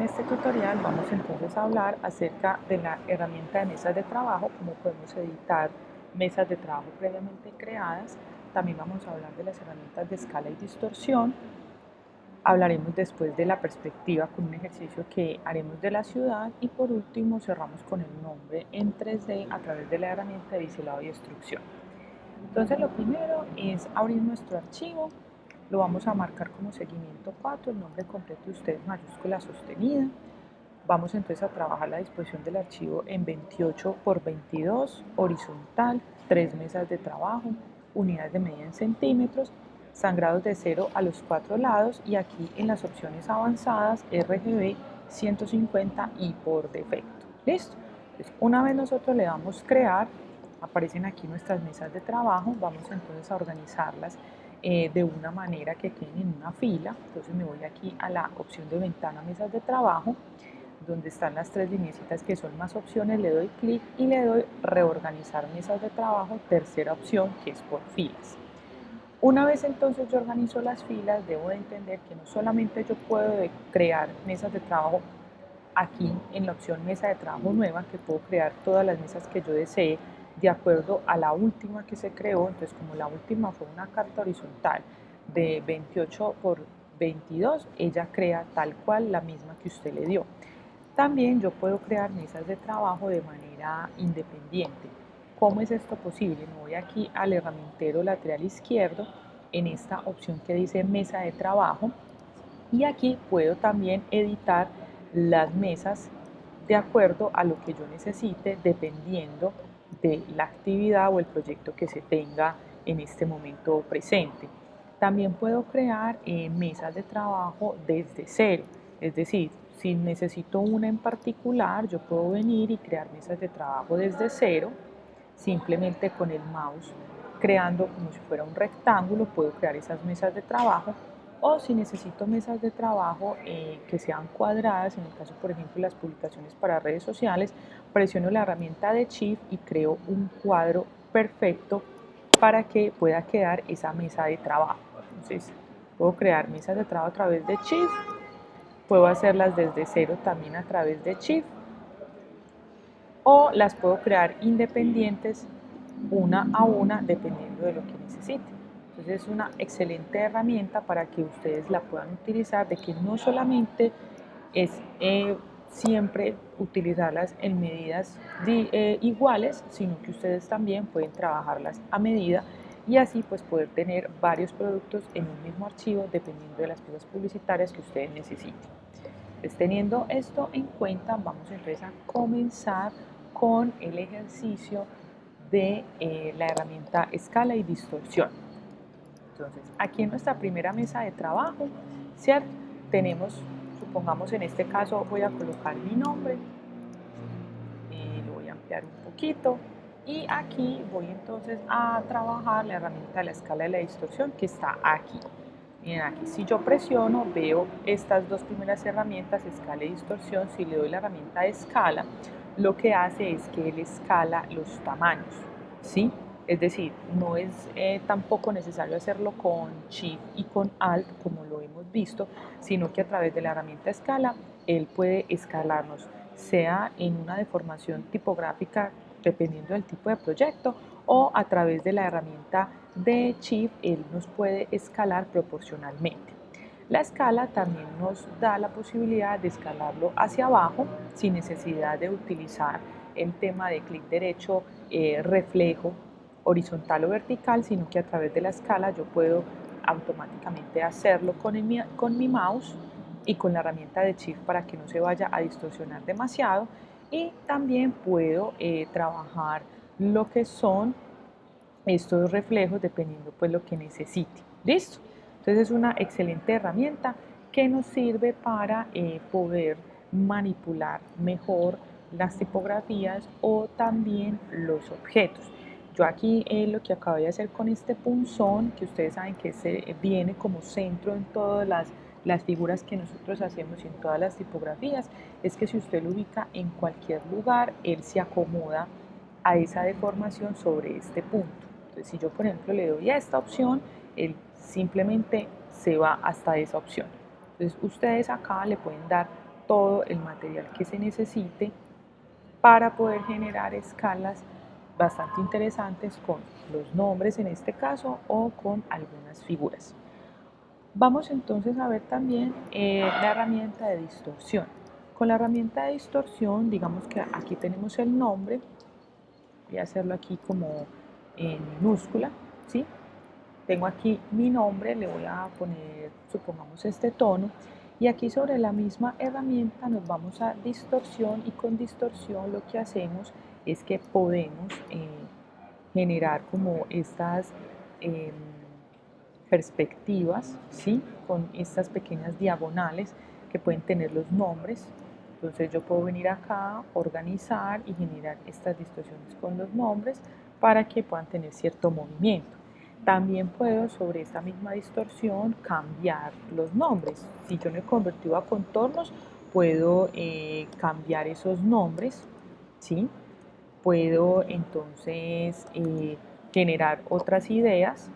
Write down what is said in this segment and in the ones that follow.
este tutorial vamos entonces a hablar acerca de la herramienta de mesas de trabajo, cómo podemos editar mesas de trabajo previamente creadas. También vamos a hablar de las herramientas de escala y distorsión. Hablaremos después de la perspectiva con un ejercicio que haremos de la ciudad y por último cerramos con el nombre en 3D a través de la herramienta de biselado y extrusión. Entonces lo primero es abrir nuestro archivo, lo vamos a marcar como seguimiento 4, el nombre completo de ustedes mayúscula sostenida. Vamos entonces a trabajar la disposición del archivo en 28 por 22, horizontal, 3 mesas de trabajo, unidades de medida en centímetros, sangrados de 0 a los 4 lados y aquí en las opciones avanzadas RGB 150 y por defecto. ¿Listo? Entonces, una vez nosotros le damos crear, aparecen aquí nuestras mesas de trabajo, vamos entonces a organizarlas de una manera que queden en una fila. Entonces me voy aquí a la opción de ventana mesas de trabajo, donde están las tres lineecitas que son más opciones, le doy clic y le doy reorganizar mesas de trabajo, tercera opción que es por filas. Una vez entonces yo organizo las filas, debo de entender que no solamente yo puedo crear mesas de trabajo aquí en la opción mesa de trabajo nueva, que puedo crear todas las mesas que yo desee de acuerdo a la última que se creó. Entonces, como la última fue una carta horizontal de 28 por 22, ella crea tal cual la misma que usted le dio. También yo puedo crear mesas de trabajo de manera independiente. ¿Cómo es esto posible? Me voy aquí al herramientero lateral izquierdo en esta opción que dice mesa de trabajo y aquí puedo también editar las mesas de acuerdo a lo que yo necesite dependiendo de la actividad o el proyecto que se tenga en este momento presente. También puedo crear mesas de trabajo desde cero, es decir, si necesito una en particular, yo puedo venir y crear mesas de trabajo desde cero, simplemente con el mouse creando como si fuera un rectángulo, puedo crear esas mesas de trabajo. O si necesito mesas de trabajo que sean cuadradas, en el caso por ejemplo de las publicaciones para redes sociales, presiono la herramienta de Shift y creo un cuadro perfecto para que pueda quedar esa mesa de trabajo. Entonces puedo crear mesas de trabajo a través de Shift, puedo hacerlas desde cero también a través de Shift o las puedo crear independientes una a una dependiendo de lo que necesite. Entonces es una excelente herramienta para que ustedes la puedan utilizar, de que no solamente es siempre utilizarlas en medidas iguales, sino que ustedes también pueden trabajarlas a medida y así pues poder tener varios productos en un mismo archivo dependiendo de las piezas publicitarias que ustedes necesiten. Pues teniendo esto en cuenta, vamos entonces a comenzar con el ejercicio de la herramienta escala y distorsión. Entonces, aquí en nuestra primera mesa de trabajo, ¿cierto? Tenemos, supongamos en este caso voy a colocar mi nombre, lo voy a ampliar un poquito y aquí voy entonces a trabajar la herramienta de la escala y la distorsión que está aquí. Miren, aquí si yo presiono veo estas dos primeras herramientas, escala y distorsión. Si le doy la herramienta de escala, lo que hace es que él escala los tamaños, ¿sí? Es decir, no es tampoco necesario hacerlo con Shift y con Alt como lo hemos visto, sino que a través de la herramienta escala, él puede escalarnos, sea en una deformación tipográfica dependiendo del tipo de proyecto o a través de la herramienta de Shift, él nos puede escalar proporcionalmente. La escala también nos da la posibilidad de escalarlo hacia abajo sin necesidad de utilizar el tema de clic derecho, reflejo horizontal o vertical, sino que a través de la escala yo puedo automáticamente hacerlo con mi mouse y con la herramienta de Shift para que no se vaya a distorsionar demasiado. Y también puedo trabajar lo que son estos reflejos dependiendo pues lo que necesite. ¿Listo? Entonces es una excelente herramienta que nos sirve para poder manipular mejor las tipografías o también los objetos. Yo aquí lo que acabo de hacer con este punzón, que ustedes saben que se viene como centro en todas las figuras que nosotros hacemos y en todas las tipografías, es que si usted lo ubica en cualquier lugar, él se acomoda a esa deformación sobre este punto. Entonces, si yo, por ejemplo, le doy a esta opción, él simplemente se va hasta esa opción. Entonces, ustedes acá le pueden dar todo el material que se necesite para poder generar escalas bastante interesantes con los nombres en este caso o con algunas figuras. Vamos entonces a ver también la herramienta de distorsión. Con la herramienta de distorsión, digamos que aquí tenemos el nombre, voy a hacerlo aquí como en minúscula, ¿sí? Tengo aquí mi nombre, le voy a poner, supongamos, este tono, y aquí sobre la misma herramienta nos vamos a distorsión, y con distorsión lo que hacemos es que podemos generar como estas perspectivas, ¿sí? Con estas pequeñas diagonales que pueden tener los nombres. Entonces yo puedo venir acá, organizar y generar estas distorsiones con los nombres para que puedan tener cierto movimiento. También puedo sobre esta misma distorsión cambiar los nombres. Si yo no he convertido a contornos, puedo cambiar esos nombres, ¿sí? Puedo entonces generar otras ideas,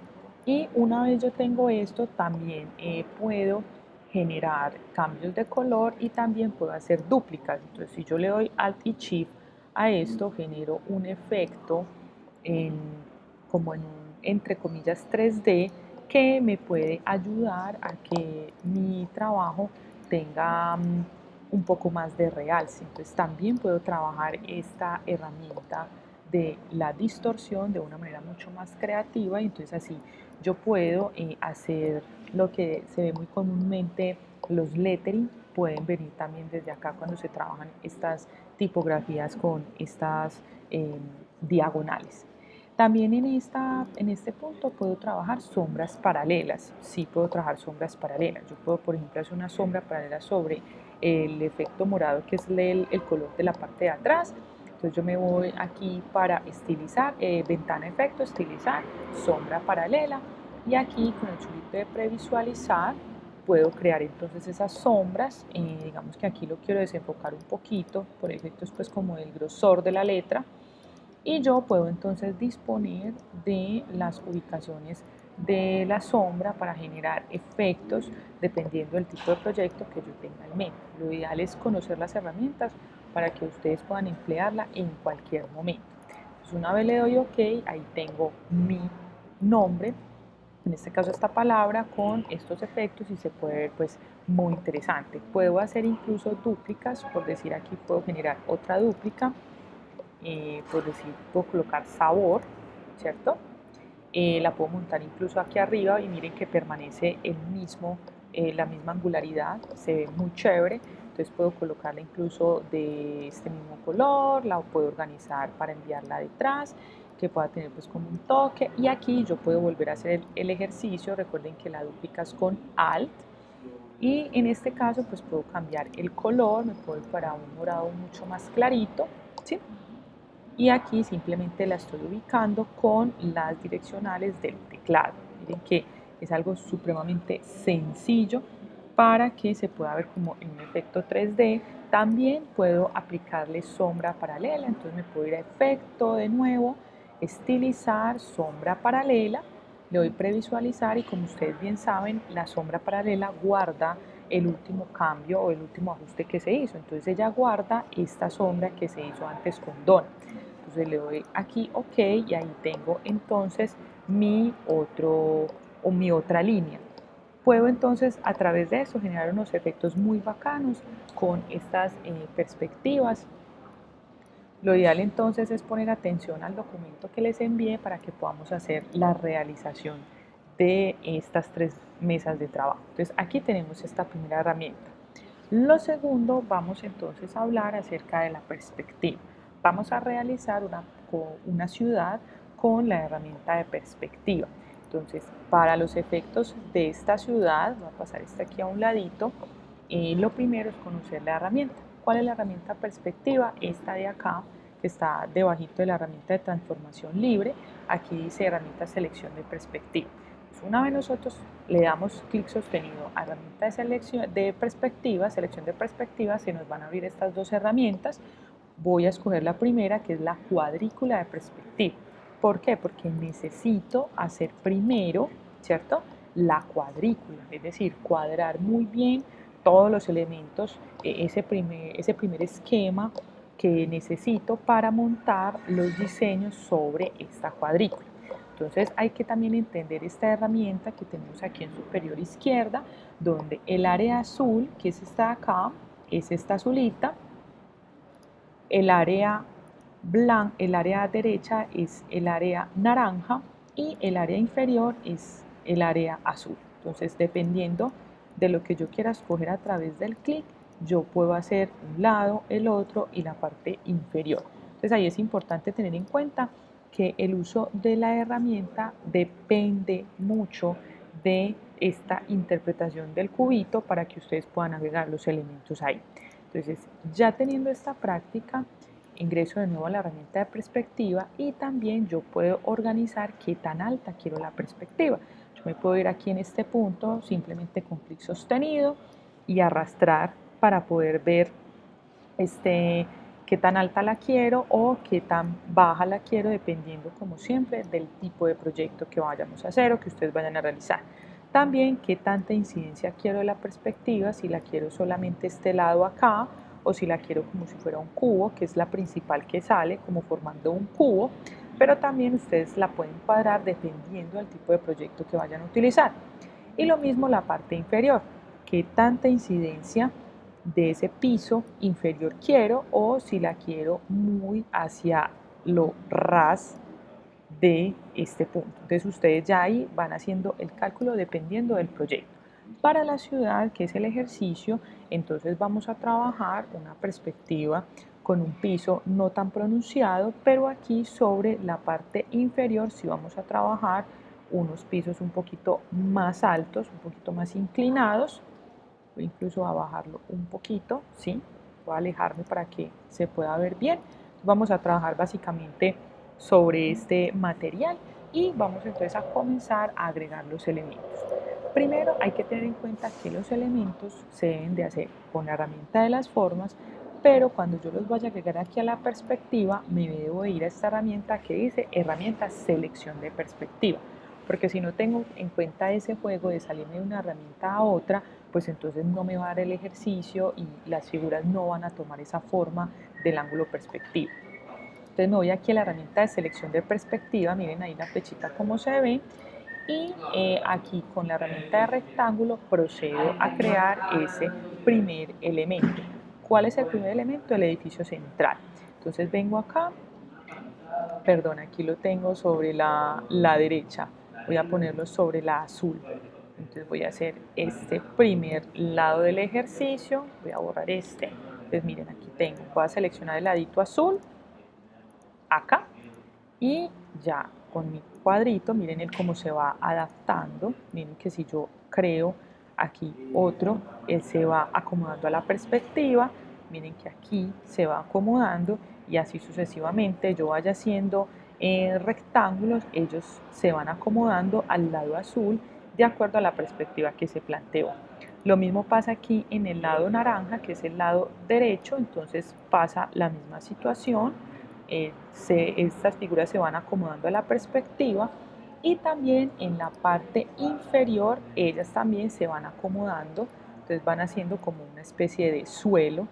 y una vez yo tengo esto también puedo generar cambios de color y también puedo hacer dúplicas. Entonces si yo le doy Alt y Shift a esto, genero un efecto en, como en un entre comillas 3D, que me puede ayudar a que mi trabajo tenga un poco más de realce. Entonces también puedo trabajar esta herramienta de la distorsión de una manera mucho más creativa, y entonces así yo puedo hacer lo que se ve muy comúnmente, los lettering. Pueden venir también desde acá cuando se trabajan estas tipografías con estas diagonales. También en este punto puedo trabajar sombras paralelas. Sí puedo trabajar sombras paralelas. Yo puedo, por ejemplo, hacer una sombra paralela sobre el efecto morado, que es el color de la parte de atrás. Entonces yo me voy aquí para estilizar, ventana efecto, estilizar, sombra paralela, y aquí con el chulito de previsualizar puedo crear entonces esas sombras. Digamos que aquí lo quiero desenfocar un poquito por efectos pues como del grosor de la letra, y yo puedo entonces disponer de las ubicaciones de la sombra para generar efectos dependiendo del tipo de proyecto que yo tenga en mente. Lo ideal es conocer las herramientas para que ustedes puedan emplearla en cualquier momento. Entonces, una vez le doy OK, ahí tengo mi nombre, en este caso esta palabra, con estos efectos, y se puede ver pues muy interesante. Puedo hacer incluso dúplicas, por decir aquí puedo generar otra dúplica. Por decir, puedo colocar sabor, ¿cierto? La puedo montar incluso aquí arriba y miren que permanece la misma angularidad, se ve muy chévere. Entonces puedo colocarla incluso de este mismo color, la puedo organizar para enviarla detrás, que pueda tener pues como un toque, y aquí yo puedo volver a hacer el ejercicio. Recuerden que la duplicas con Alt, y en este caso pues puedo cambiar el color, me puedo ir para un morado mucho más clarito, ¿sí? Y aquí simplemente la estoy ubicando con las direccionales del teclado. Miren que es algo supremamente sencillo para que se pueda ver como en un efecto 3D. También puedo aplicarle sombra paralela, entonces me puedo ir a efecto de nuevo, estilizar, sombra paralela, le doy previsualizar, y como ustedes bien saben, la sombra paralela guarda el último cambio o el último ajuste que se hizo. Entonces ella guarda esta sombra que se hizo antes con Donna. Entonces le doy aquí OK, y ahí tengo entonces mi otra línea. Puedo entonces a través de eso generar unos efectos muy bacanos con estas perspectivas. Lo ideal entonces es poner atención al documento que les envié para que podamos hacer la realización de estas 3 mesas de trabajo. Entonces aquí tenemos esta primera herramienta. Lo segundo, vamos entonces a hablar acerca de la perspectiva. Vamos a realizar una ciudad con la herramienta de perspectiva. Entonces, para los efectos de esta ciudad, voy a pasar esta aquí a un ladito. Lo primero es conocer la herramienta. ¿Cuál es la herramienta perspectiva? Esta de acá, que está debajito de la herramienta de transformación libre. Aquí dice herramienta selección de perspectiva. Una vez nosotros le damos clic sostenido a herramienta de selección de perspectiva, se nos van a abrir estas dos herramientas. Voy a escoger la primera, que es la cuadrícula de perspectiva. ¿Por qué? Porque necesito hacer primero, ¿cierto?, la cuadrícula, es decir, cuadrar muy bien todos los elementos, ese primer esquema que necesito para montar los diseños sobre esta cuadrícula. Entonces hay que también entender esta herramienta que tenemos aquí en superior izquierda, donde el área azul, que es esta de acá, es esta azulita, el área derecha es el área naranja y el área inferior es el área azul. Entonces, dependiendo de lo que yo quiera escoger a través del clic, yo puedo hacer un lado, el otro y la parte inferior. Entonces, ahí es importante tener en cuenta que el uso de la herramienta depende mucho de esta interpretación del cubito para que ustedes puedan agregar los elementos ahí. Entonces, ya teniendo esta práctica, ingreso de nuevo a la herramienta de perspectiva y también yo puedo organizar qué tan alta quiero la perspectiva. Yo me puedo ir aquí en este punto simplemente con clic sostenido y arrastrar para poder ver qué tan alta la quiero o qué tan baja la quiero, dependiendo como siempre del tipo de proyecto que vayamos a hacer o que ustedes vayan a realizar. También qué tanta incidencia quiero de la perspectiva, si la quiero solamente este lado acá o si la quiero como si fuera un cubo, que es la principal que sale como formando un cubo, pero también ustedes la pueden cuadrar dependiendo del tipo de proyecto que vayan a utilizar. Y lo mismo la parte inferior, qué tanta incidencia de ese piso inferior quiero o si la quiero muy hacia lo ras de este punto. Entonces ustedes ya ahí van haciendo el cálculo dependiendo del proyecto. Para la ciudad, que es el ejercicio, entonces vamos a trabajar una perspectiva con un piso no tan pronunciado, pero aquí sobre la parte inferior sí vamos a trabajar unos pisos un poquito más altos, un poquito más inclinados. Voy incluso a bajarlo un poquito, ¿sí? Voy a alejarme para que se pueda ver bien. Vamos a trabajar básicamente sobre este material y vamos entonces a comenzar a agregar los elementos. Primero hay que tener en cuenta que los elementos se deben de hacer con la herramienta de las formas, pero cuando yo los vaya a agregar aquí a la perspectiva, me debo ir a esta herramienta que dice herramienta selección de perspectiva, porque si no tengo en cuenta ese juego de salirme de una herramienta a otra, pues entonces no me va a dar el ejercicio y las figuras no van a tomar esa forma del ángulo perspectiva. Entonces me voy aquí a la herramienta de selección de perspectiva, miren ahí la flechita como se ve, y aquí con la herramienta de rectángulo procedo a crear ese primer elemento. ¿Cuál es el primer elemento? El edificio central. Entonces vengo acá, perdón, aquí lo tengo sobre la derecha, voy a ponerlo sobre la azul. Entonces voy a hacer este primer lado del ejercicio, voy a borrar este. Entonces miren, aquí tengo, voy a seleccionar el ladito azul, acá, y ya con mi cuadrito, miren el cómo se va adaptando. Miren que si yo creo aquí otro, él se va acomodando a la perspectiva. Miren que aquí se va acomodando y así sucesivamente yo vaya haciendo rectángulos, ellos se van acomodando al lado azul de acuerdo a la perspectiva que se planteó. Lo mismo pasa aquí en el lado naranja, que es el lado derecho, entonces pasa la misma situación. Estas figuras se van acomodando a la perspectiva y también en la parte inferior ellas también se van acomodando, entonces van haciendo como una especie de suelo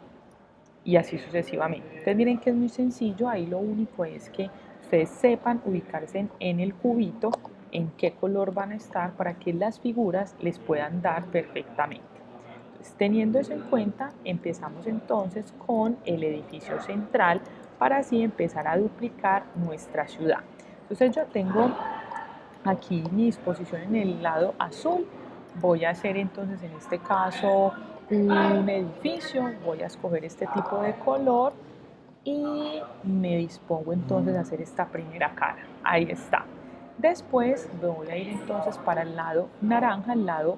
y así sucesivamente. Entonces miren que es muy sencillo, ahí lo único es que ustedes sepan ubicarse en el cubito, en qué color van a estar para que las figuras les puedan dar perfectamente. Entonces, teniendo eso en cuenta, empezamos entonces con el edificio central para así empezar a duplicar nuestra ciudad. Entonces yo tengo aquí mi disposición en el lado azul. Voy a hacer entonces en este caso un edificio, voy a escoger este tipo de color y me dispongo entonces a hacer esta primera cara. Ahí está. Después me voy a ir entonces para el lado naranja, el lado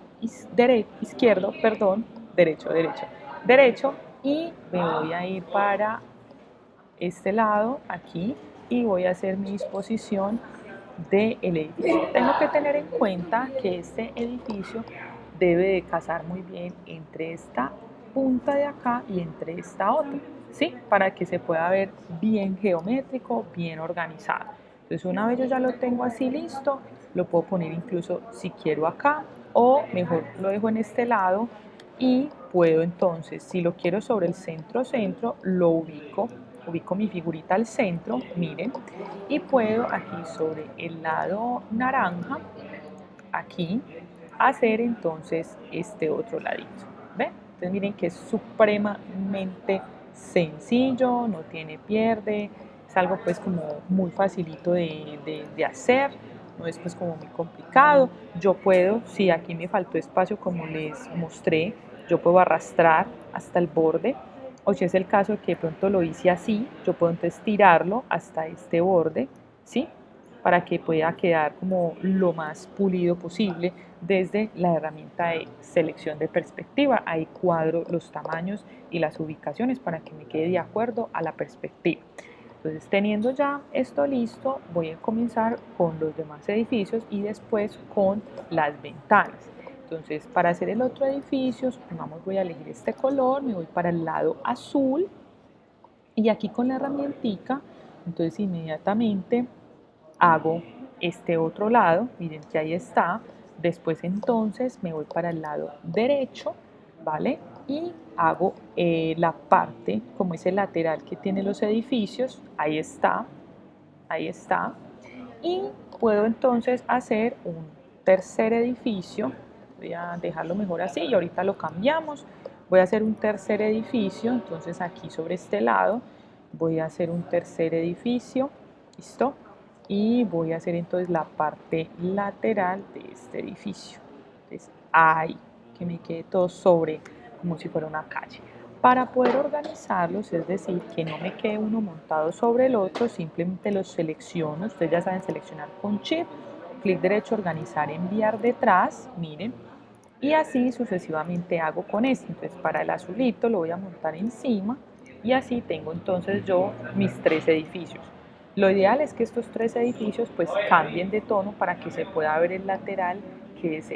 izquierdo, perdón, derecho, y me voy a ir para este lado aquí y voy a hacer mi disposición del edificio. Tengo que tener en cuenta que este edificio debe de casar muy bien entre esta punta de acá y entre esta otra, ¿sí? Para que se pueda ver bien geométrico, bien organizado. Entonces una vez yo ya lo tengo así listo, lo puedo poner incluso si quiero acá o mejor lo dejo en este lado y puedo entonces, si lo quiero sobre el centro, lo ubico mi figurita al centro, miren, y puedo aquí sobre el lado naranja, aquí, hacer entonces este otro ladito, ¿ven? Entonces miren que es supremamente sencillo, no tiene pierde, es algo pues como muy facilito de hacer, no es pues como muy complicado. Yo puedo, si aquí me faltó espacio como les mostré, yo puedo arrastrar hasta el borde, o si es el caso de que de pronto lo hice así, yo puedo entonces tirarlo hasta este borde, ¿sí? Para que pueda quedar como lo más pulido posible desde la herramienta de selección de perspectiva. Ahí cuadro los tamaños y las ubicaciones para que me quede de acuerdo a la perspectiva. Entonces, teniendo ya esto listo, voy a comenzar con los demás edificios y después con las ventanas. Entonces, para hacer el otro edificio, supongamos voy a elegir este color, me voy para el lado azul y aquí con la herramientica, entonces inmediatamente hago este otro lado, miren que ahí está, después entonces me voy para el lado derecho, ¿vale? Y hago la parte, como ese lateral que tiene los edificios, ahí está, y puedo entonces hacer un tercer edificio, voy a dejarlo mejor así y ahorita lo cambiamos, voy a hacer un tercer edificio, entonces aquí sobre este lado voy a hacer un tercer edificio, ¿listo? Y voy a hacer entonces la parte lateral de este edificio. Entonces, ahí, que me quede todo sobre, como si fuera una calle. Para poder organizarlos, es decir, que no me quede uno montado sobre el otro, simplemente los selecciono. Ustedes ya saben seleccionar con Shift, clic derecho, organizar, enviar detrás, miren. Y así sucesivamente hago con este. Entonces, para el azulito lo voy a montar encima y así tengo entonces yo mis tres edificios. Lo ideal es que estos tres edificios pues cambien de tono para que se pueda ver el lateral, que es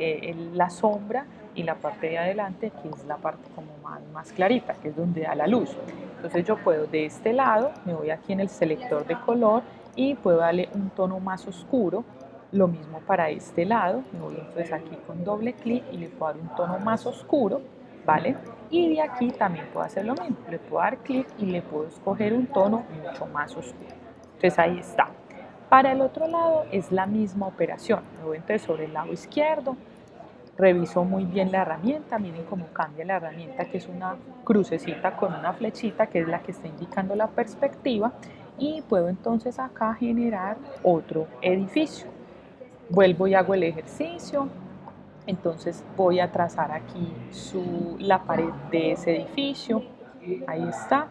la sombra, y la parte de adelante, que es la parte como más clarita, que es donde da la luz. Entonces yo puedo de este lado, me voy aquí en el selector de color y puedo darle un tono más oscuro. Lo mismo para este lado, me voy entonces aquí con doble clic y le puedo dar un tono más oscuro, ¿vale? Y de aquí también puedo hacer lo mismo, le puedo dar clic y le puedo escoger un tono mucho más oscuro. Entonces ahí está. Para el otro lado es la misma operación, me voy entonces sobre el lado izquierdo, reviso muy bien la herramienta, miren cómo cambia la herramienta, que es una crucecita con una flechita, que es la que está indicando la perspectiva, y puedo entonces acá generar otro edificio. Vuelvo y hago el ejercicio, entonces voy a trazar aquí la pared de ese edificio, ahí está,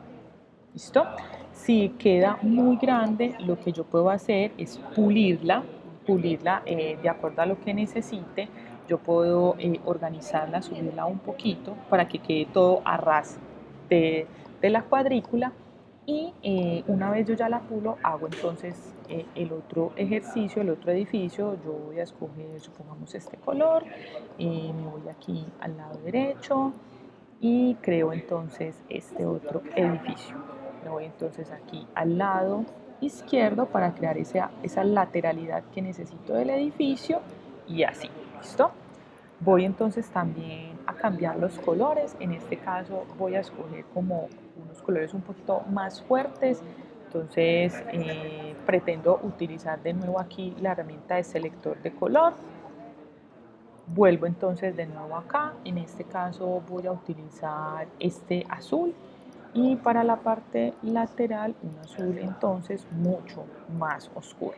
¿listo? Si queda muy grande, lo que yo puedo hacer es pulirla de acuerdo a lo que necesite. Yo puedo organizarla, subirla un poquito para que quede todo a ras de, de la cuadrícula y una vez yo ya la pulo, hago entonces el otro ejercicio, el otro edificio. Yo voy a escoger, supongamos, este color, me voy aquí al lado derecho y creo entonces este otro edificio. Me voy entonces aquí al lado izquierdo para crear esa lateralidad que necesito del edificio y así, ¿listo? Voy entonces también a cambiar los colores, en este caso voy a escoger como unos colores un poquito más fuertes, entonces pretendo utilizar de nuevo aquí la herramienta de selector de color. Vuelvo entonces de nuevo acá, en este caso voy a utilizar este azul y para la parte lateral un azul entonces mucho más oscuro.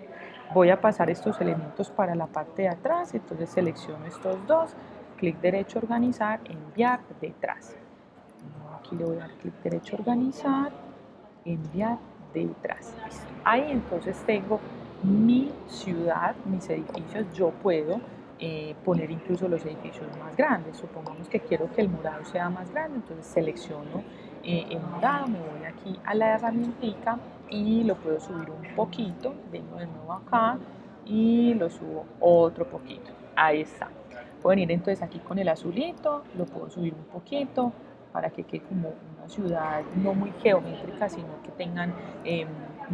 Voy a pasar estos elementos para la parte de atrás, entonces selecciono estos dos, clic derecho organizar, enviar detrás. Aquí le voy a dar clic derecho organizar, enviar detrás. Listo. Ahí entonces tengo mi ciudad, mis edificios. Yo puedo poner incluso los edificios más grandes. Supongamos que quiero que el morado sea más grande, entonces selecciono el morado, me voy aquí a la herramientica y lo puedo subir un poquito, vengo de nuevo acá y lo subo otro poquito. Ahí está. Pueden ir entonces aquí con el azulito, lo puedo subir un poquito para que quede como una ciudad no muy geométrica, sino que tengan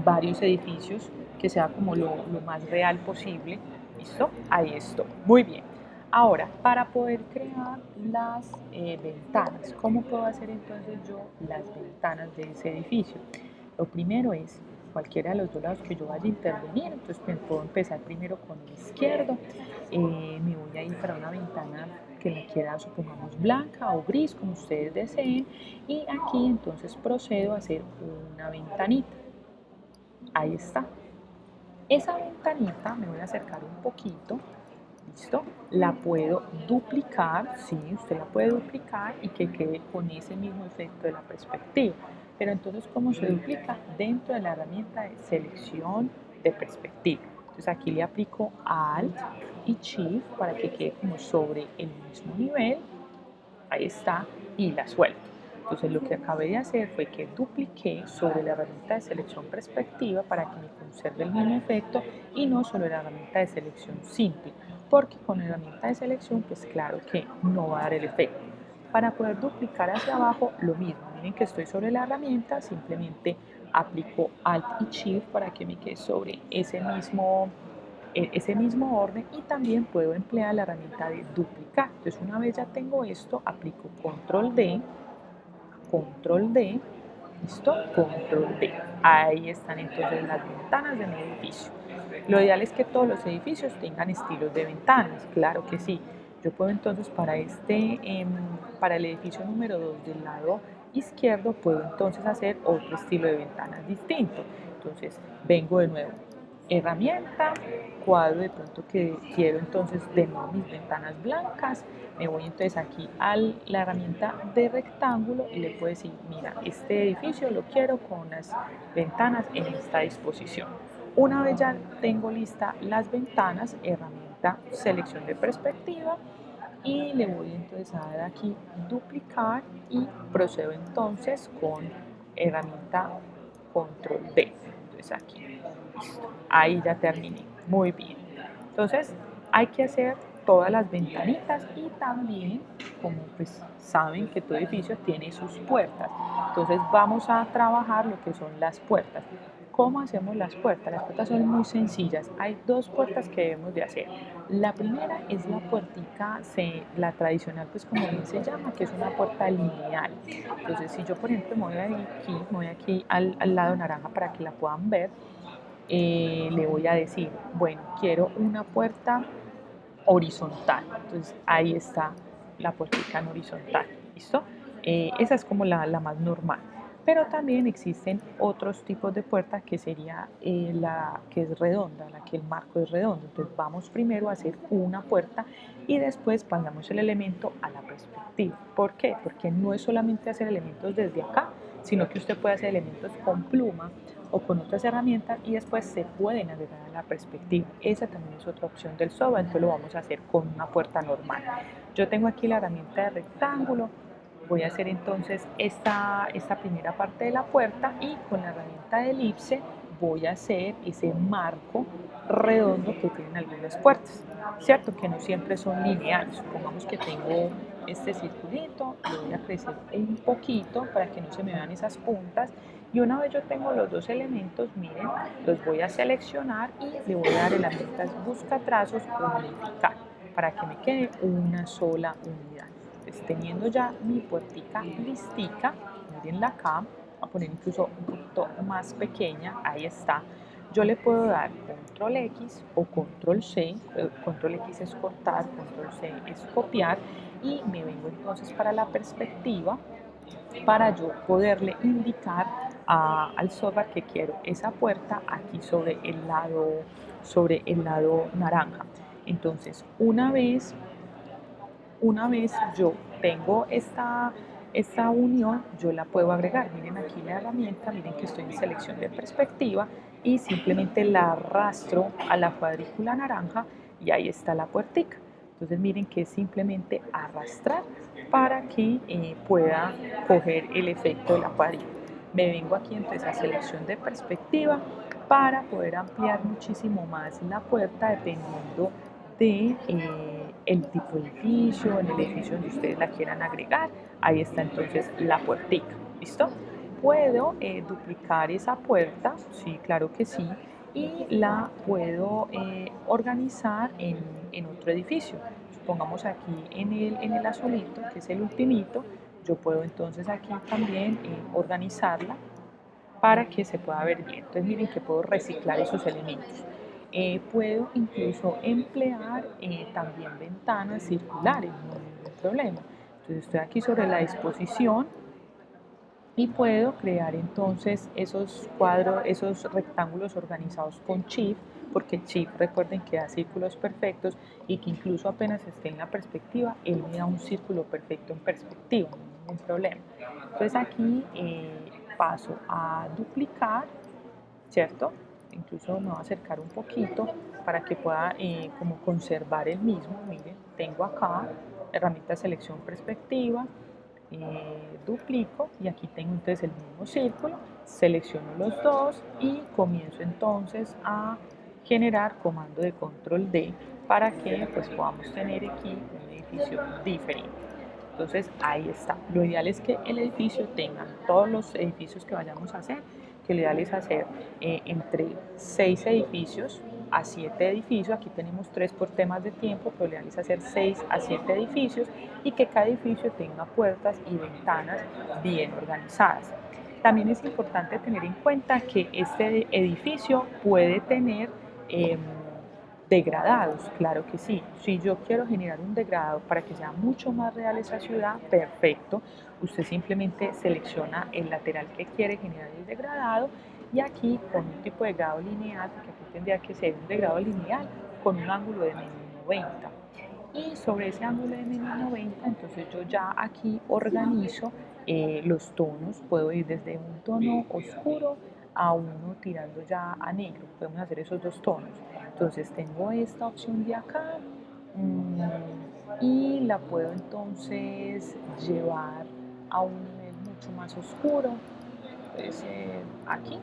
varios edificios, que sea como lo más real posible. ¿Listo? Ahí estoy. Muy bien. Ahora, para poder crear las ventanas, ¿cómo puedo hacer entonces yo las ventanas de ese edificio? Lo primero es cualquiera de los dos lados que yo vaya a intervenir, entonces puedo empezar primero con el izquierdo, me voy a ir para una ventana que la quiera, supongamos, blanca o gris, como ustedes deseen, y aquí entonces procedo a hacer una ventanita. Ahí está. Esa ventanita me voy a acercar un poquito. ¿Listo? La puedo duplicar, sí, usted la puede duplicar y que quede con ese mismo efecto de la perspectiva. Pero entonces, ¿cómo se duplica? Dentro de la herramienta de selección de perspectiva. Entonces aquí le aplico Alt y Shift para que quede como sobre el mismo nivel. Ahí está, y la suelto. Entonces lo que acabé de hacer fue que dupliqué sobre la herramienta de selección perspectiva para que me conserve el mismo efecto y no sobre la herramienta de selección simple, porque con la herramienta de selección pues claro que no va a dar el efecto. Para poder duplicar hacia abajo lo mismo, miren que estoy sobre la herramienta, simplemente aplico Alt y Shift para que me quede sobre ese mismo orden y también puedo emplear la herramienta de duplicar. Entonces una vez ya tengo esto, aplico control D, listo, control D. Ahí están entonces las ventanas de mi edificio. Lo ideal es que todos los edificios tengan estilos de ventanas, claro que sí. Yo puedo entonces para el edificio número 2 del lado izquierdo, puedo entonces hacer otro estilo de ventanas distinto. Entonces vengo de nuevo, herramienta, cuadro de pronto que quiero entonces de nuevo mis ventanas blancas, me voy entonces aquí a la herramienta de rectángulo y le puedo decir, mira, este edificio lo quiero con las ventanas en esta disposición. Una vez ya tengo lista las ventanas, herramienta selección de perspectiva y le voy entonces a dar aquí duplicar y procedo entonces con herramienta control D. Entonces aquí, listo, ahí ya terminé, muy bien. Entonces hay que hacer todas las ventanitas y también, como pues saben que todo edificio tiene sus puertas, entonces vamos a trabajar lo que son las puertas. ¿Cómo hacemos las puertas? Las puertas son muy sencillas. Hay dos puertas que debemos de hacer. La primera es la puertica, la tradicional, pues como bien se llama, que es una puerta lineal. Entonces, si yo, por ejemplo, me voy aquí al lado naranja para que la puedan ver, le voy a decir, bueno, quiero una puerta horizontal. Entonces, ahí está la puertica en horizontal. ¿Listo? Esa es como la más normal. Pero también existen otros tipos de puertas que sería la que es redonda, la que el marco es redondo. Entonces vamos primero a hacer una puerta y después pasamos el elemento a la perspectiva. ¿Por qué? Porque no es solamente hacer elementos desde acá, sino que usted puede hacer elementos con pluma o con otras herramientas y después se pueden agregar a la perspectiva. Esa también es otra opción del software, entonces lo vamos a hacer con una puerta normal. Yo tengo aquí la herramienta de rectángulo, voy a hacer entonces esta primera parte de la puerta y con la herramienta de elipse voy a hacer ese marco redondo que tienen algunas puertas, ¿cierto? Que no siempre son lineales. Supongamos que tengo este circulito, lo voy a crecer un poquito para que no se me vean esas puntas y una vez yo tengo los dos elementos, miren, los voy a seleccionar y le voy a dar herramientas busca trazos unificar para que me quede una sola unidad. Entonces, teniendo ya mi puertica listica, mirenla acá, voy a poner incluso un poquito más pequeña, ahí está. Yo le puedo dar control X o control C, control X es cortar, control C es copiar y me vengo entonces para la perspectiva para yo poderle indicar al software que quiero esa puerta aquí sobre el lado naranja. Entonces, una vez yo tengo esta unión, yo la puedo agregar. Miren aquí la herramienta, miren que estoy en selección de perspectiva y simplemente la arrastro a la cuadrícula naranja y ahí está la puertica. Entonces miren que es simplemente arrastrar para que pueda coger el efecto de la cuadrícula. Me vengo aquí entonces a selección de perspectiva para poder ampliar muchísimo más la puerta dependiendo de el tipo de edificio, en el edificio donde ustedes la quieran agregar. Ahí está entonces la puertica, ¿listo? Puedo duplicar esa puerta, sí, claro que sí, y la puedo organizar en otro edificio. pongamos aquí en el azulito, que es el ultimito, yo puedo entonces aquí también organizarla para que se pueda ver bien. Entonces miren que puedo reciclar esos elementos. Puedo incluso emplear también ventanas circulares, no hay ningún problema. Entonces estoy aquí sobre la disposición y puedo crear entonces esos cuadros, esos rectángulos organizados con Shift, porque el Shift recuerden que da círculos perfectos y que incluso apenas esté en la perspectiva, él me da un círculo perfecto en perspectiva, no hay ningún problema. Entonces aquí paso a duplicar, ¿cierto? Incluso me voy a acercar un poquito para que pueda como conservar el mismo. Miren, tengo acá herramienta de selección perspectiva, duplico y aquí tengo entonces el mismo círculo, selecciono los dos y comienzo entonces a generar comando de control D para que pues podamos tener aquí un edificio diferente. Entonces ahí está. Lo ideal es que el edificio tenga, todos los edificios que vayamos a hacer, que lo ideal es hacer entre 6 edificios a 7 edificios. Aquí tenemos 3 por temas de tiempo, pero lo ideal es hacer 6 a 7 edificios y que cada edificio tenga puertas y ventanas bien organizadas. También es importante tener en cuenta que este edificio puede tener degradados, claro que sí. Si yo quiero generar un degradado para que sea mucho más real esa ciudad, perfecto. Usted simplemente selecciona el lateral que quiere generar el degradado y aquí con un tipo de grado lineal, porque aquí tendría que ser un degrado lineal con un ángulo de menos 90. Y sobre ese ángulo de menos 90, entonces yo ya aquí organizo los tonos. Puedo ir desde un tono oscuro a uno tirando ya a negro. Podemos hacer esos dos tonos. Entonces tengo esta opción de acá y la puedo entonces llevar a un nivel mucho más oscuro. Puede ser aquí.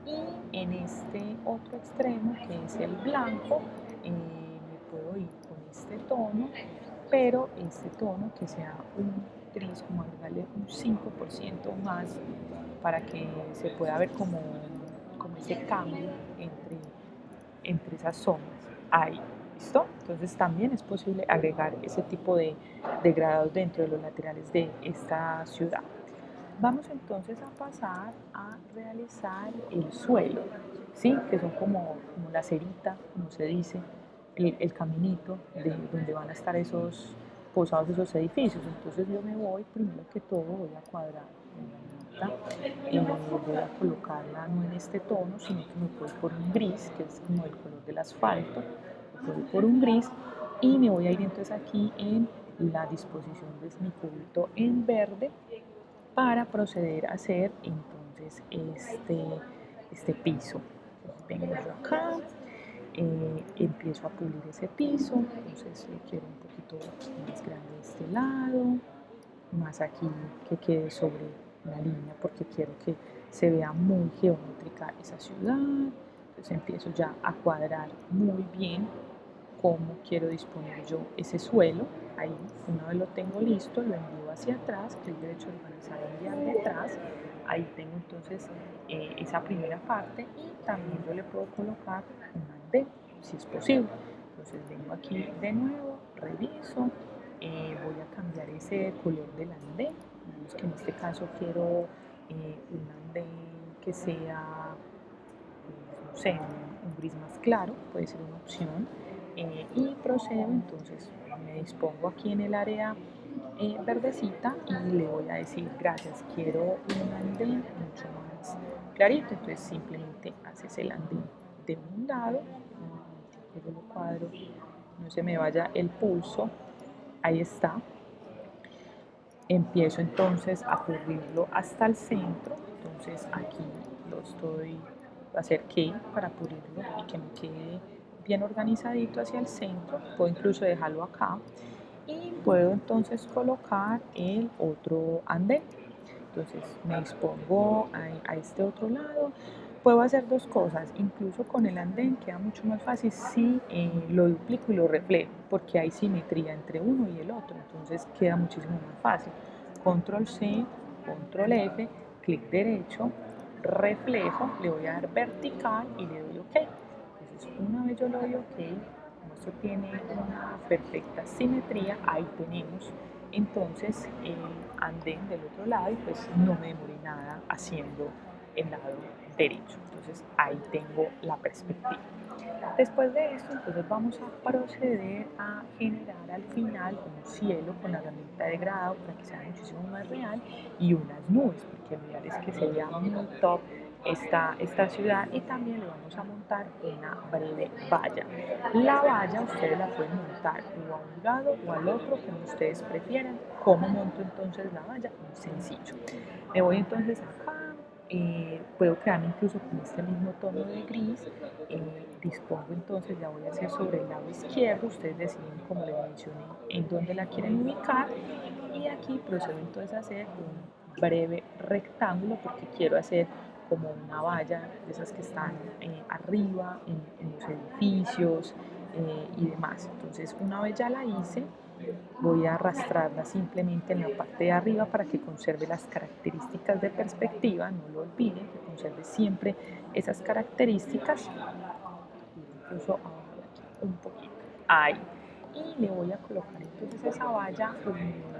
Y en este otro extremo, que es el blanco, me puedo ir con este tono, pero este tono que sea un gris, como agregarle un 5% más para que se pueda ver como ese cambio entre esas sombras. Ahí, ¿listo? Entonces también es posible agregar ese tipo de grados dentro de los laterales de esta ciudad. Vamos entonces a pasar a realizar el suelo, ¿sí? Que son como la cerita, como se dice, el caminito de donde van a estar esos posados esos edificios. Entonces yo me voy, primero que todo, voy a cuadrar la voy a colocarla no en este tono, sino que me voy por un gris, que es como el color del asfalto, me voy por un gris y me voy a ir entonces aquí en la disposición de mi cubito en verde para proceder a hacer entonces este piso. Entonces vengo yo acá, empiezo a pulir ese piso, entonces lo quiero un poquito más grande de este lado, más aquí que quede sobre la línea porque quiero que se vea muy geométrica esa ciudad. Entonces empiezo ya a cuadrar muy bien cómo quiero disponer yo ese suelo. Ahí, una vez lo tengo listo, lo envío hacia atrás, clic derecho organizar, enviar detrás. Ahí tengo entonces esa primera parte y también yo le puedo colocar un andén, si es posible. Entonces vengo aquí de nuevo, reviso, voy a cambiar ese color del andén. Digamos que en este caso quiero un andén que sea, no sé, un gris más claro, puede ser una opción. Y procedo entonces, me dispongo aquí en el área verdecita y le voy a decir gracias, quiero un andén mucho más clarito. Entonces simplemente haces el andén de un lado, yo lo cuadro, no se me vaya el pulso, ahí está. Empiezo entonces a cubrirlo hasta el centro, entonces aquí lo acerqué para cubrirlo y que me quede bien organizadito hacia el centro. Puedo incluso dejarlo acá y puedo entonces colocar el otro andén. Entonces me dispongo a este otro lado. Puedo hacer dos cosas, incluso con el andén queda mucho más fácil si lo duplico y lo reflejo, porque hay simetría entre uno y el otro, entonces queda muchísimo más fácil. Control C, Control F, clic derecho, reflejo, le voy a dar vertical y le doy OK. Entonces una vez yo le doy OK, como esto tiene una perfecta simetría, ahí tenemos entonces el andén del otro lado y pues no me demoré nada haciendo el lado derecho. Entonces ahí tengo la perspectiva. Después de esto, entonces vamos a proceder a generar al final un cielo con la herramienta de grado para que sea muchísimo más real y unas nubes, porque lo ideal es que se vea muy top esta ciudad, y también le vamos a montar una breve valla. La valla ustedes la pueden montar o a un lado o al otro, como ustedes prefieran. ¿Cómo monto entonces la valla? Muy sencillo. Me voy entonces acá, puedo quedarme incluso con este mismo tono de gris, dispongo entonces, la voy a hacer sobre el lado izquierdo, ustedes deciden, como les mencioné, en dónde la quieren ubicar, y aquí procedo entonces a hacer un breve rectángulo porque quiero hacer como una valla de esas que están arriba en los edificios y demás. Entonces, una vez ya la hice, voy a arrastrarla simplemente en la parte de arriba para que conserve las características de perspectiva, no lo olviden, que conserve siempre esas características. Incluso ahora aquí un poquito, ahí. Y le voy a colocar entonces esa valla con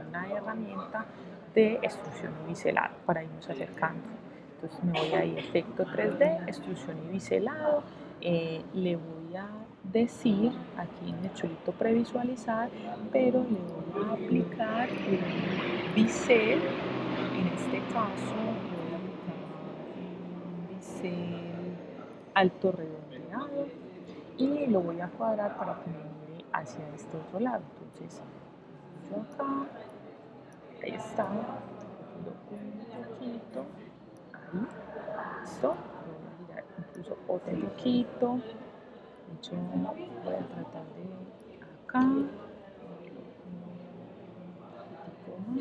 una herramienta de extrusión y biselado para irnos acercando. Entonces me voy a ir efecto 3D, extrusión y biselado, le voy a decir aquí en el chulito previsualizar, pero le voy a aplicar un bisel. En este caso le voy a aplicar un bisel alto redondeado y lo voy a cuadrar para que me mire hacia este otro lado. Entonces, yo acá, ahí está, un poquito, ahí, listo, lo voy a girar incluso otro poquito. De hecho, voy a tratar de acá, un poquitico más,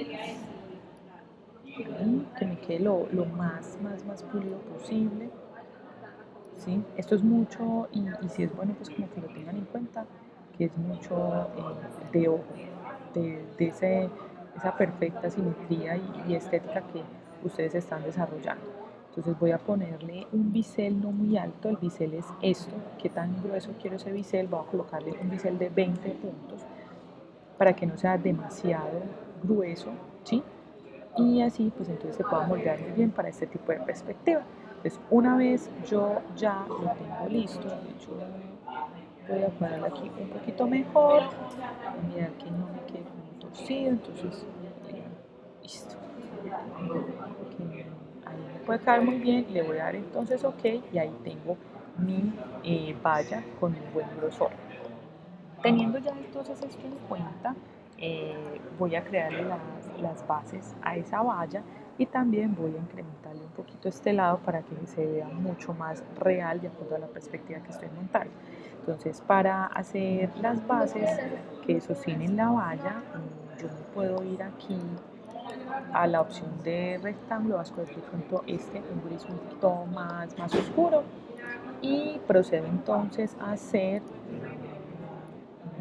ahí, que me quede lo más pulido posible. ¿Sí? Esto es mucho, y si es bueno, pues como que lo tengan en cuenta, que es mucho de ojo, esa perfecta simetría y estética que ustedes están desarrollando. Entonces voy a ponerle un bisel no muy alto, el bisel es esto, qué tan grueso quiero ese bisel, voy a colocarle un bisel de 20 puntos para que no sea demasiado grueso, ¿sí? Y así pues entonces se pueda moldear muy bien para este tipo de perspectiva. Entonces una vez yo ya lo tengo listo, de hecho voy a ponerlo aquí un poquito mejor, mirar que no me quede como torcido, entonces listo. Que ahí me puede caer muy bien, le voy a dar entonces ok y ahí tengo mi valla con un buen grosor. Teniendo ya entonces esto en cuenta, voy a crearle las bases a esa valla y también voy a incrementarle un poquito este lado para que se vea mucho más real de acuerdo a la perspectiva que estoy montando. Entonces, para hacer las bases que sostienen la valla, yo me puedo ir aquí a la opción de rectángulo, vas a escoger de pronto un gris un poquito más oscuro, y procedo entonces a hacer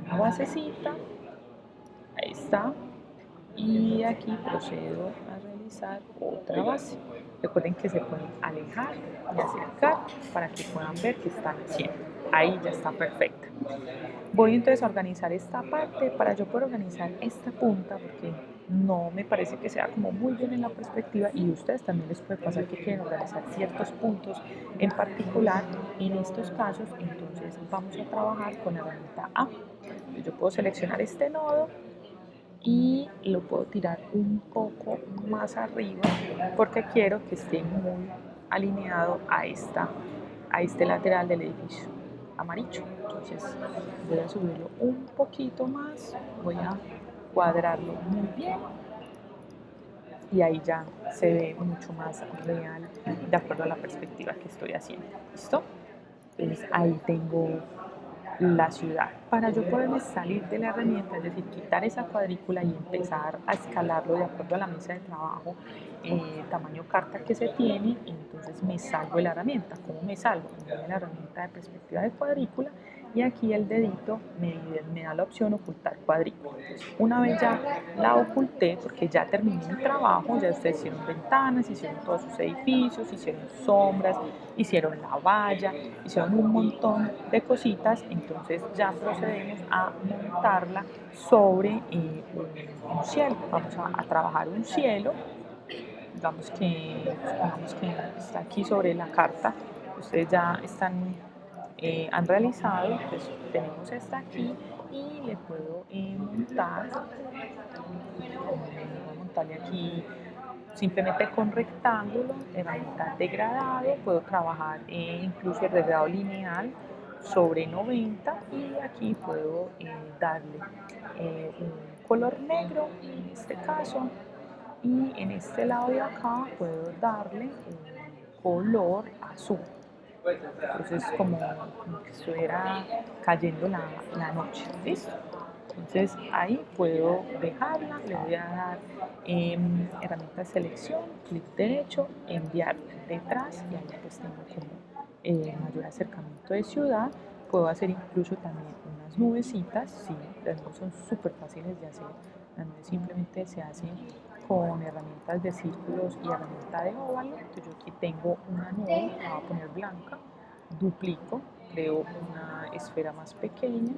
una basecita, ahí está, y aquí procedo a realizar otra base. Recuerden que se pueden alejar y acercar para que puedan ver qué están haciendo. Ahí ya está perfecta. Voy entonces a organizar esta parte para yo poder organizar esta punta, porque no me parece que sea como muy bien en la perspectiva, y a ustedes también les puede pasar que quieren organizar ciertos puntos en particular. En estos casos entonces vamos a trabajar con la herramienta A. Entonces, yo puedo seleccionar este nodo y lo puedo tirar un poco más arriba porque quiero que esté muy alineado a este lateral del edificio amarillo. Entonces voy a subirlo un poquito más, voy a cuadrarlo muy bien y ahí ya se ve mucho más real de acuerdo a la perspectiva que estoy haciendo. ¿Listo? Entonces ahí tengo la ciudad. Para yo poderme salir de la herramienta, es decir, quitar esa cuadrícula y empezar a escalarlo de acuerdo a la mesa de trabajo, tamaño carta que se tiene, entonces me salgo de la herramienta. ¿Cómo me salgo? Me voy a la herramienta de perspectiva de cuadrícula y aquí el dedito me da la opción ocultar cuadrícula. Entonces, una vez ya la oculté, porque ya terminé mi trabajo, ya ustedes hicieron ventanas, hicieron todos sus edificios, hicieron sombras, hicieron la valla, hicieron un montón de cositas, entonces ya procedemos a montarla sobre un cielo. Vamos a trabajar un cielo, supongamos que está aquí sobre la carta, ustedes ya han realizado, pues tenemos esta aquí y le puedo voy a montarle aquí simplemente con rectángulo, herramienta degradado, puedo trabajar incluso el degradado lineal sobre 90 y aquí puedo darle un color negro en este caso, y en este lado de acá puedo darle un color azul. Entonces como que estuviera cayendo la noche, ¿listo? Entonces ahí puedo dejarla, le voy a dar herramienta de selección, clic derecho, enviar detrás y ahí pues tengo como mayor acercamiento de ciudad. Puedo hacer incluso también unas nubecitas, sí, las nubes son súper fáciles de hacer. Las nubes simplemente se hacen con herramientas de círculos y herramienta de óvalo. Entonces yo aquí tengo una nube, la voy a poner blanca, duplico, creo una esfera más pequeña,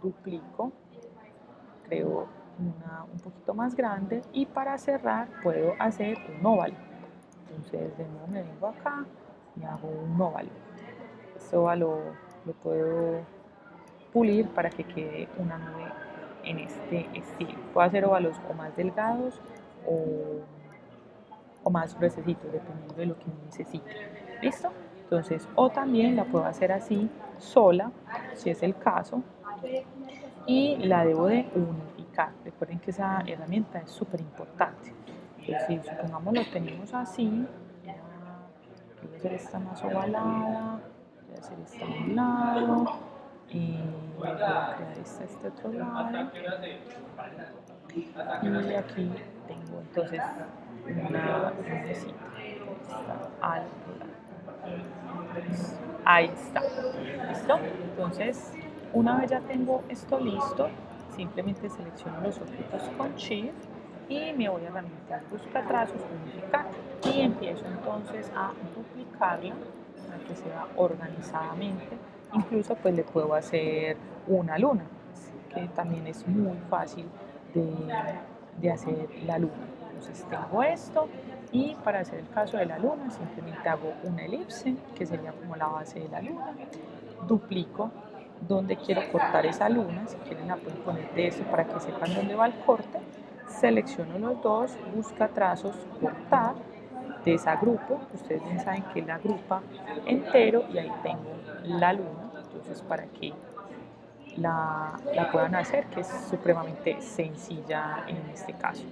duplico, creo una un poquito más grande y para cerrar puedo hacer un óvalo. Entonces de nuevo me vengo acá y hago un óvalo. Este óvalo lo puedo pulir para que quede una nube en este estilo. Puedo hacer óvalos o más delgados o más gruesecitos, dependiendo de lo que necesite. ¿Listo? Entonces, o también la puedo hacer así, sola, si es el caso, y la debo de unificar. Recuerden que esa herramienta es súper importante. Entonces, si supongamos lo tenemos así, voy a hacer esta más ovalada, voy a hacer esta a un lado, y voy a crear esta a este otro lado, y aquí tengo entonces una nubecita, al ahí está, ¿listo? Entonces, una vez ya tengo esto listo, simplemente selecciono los objetos con Shift y me voy a herramienta busca trazos, unificar y empiezo entonces a duplicarla para que sea organizadamente. Incluso pues le puedo hacer una luna, que también es muy fácil de, de hacer la luna. Entonces tengo esto y para hacer el caso de la luna simplemente hago una elipse, que sería como la base de la luna, duplico donde quiero cortar esa luna, si quieren la pueden poner de eso para que sepan dónde va el corte, selecciono los dos, busca trazos, cortar, desagrupo, ustedes bien saben que la agrupa entero y ahí tengo la luna, entonces para que la puedan hacer, que es supremamente sencilla en este caso.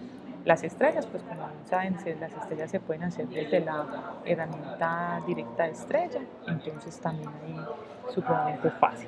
Las estrellas, pues como saben, las estrellas se pueden hacer desde la herramienta directa de estrella, entonces también ahí supremamente fácil.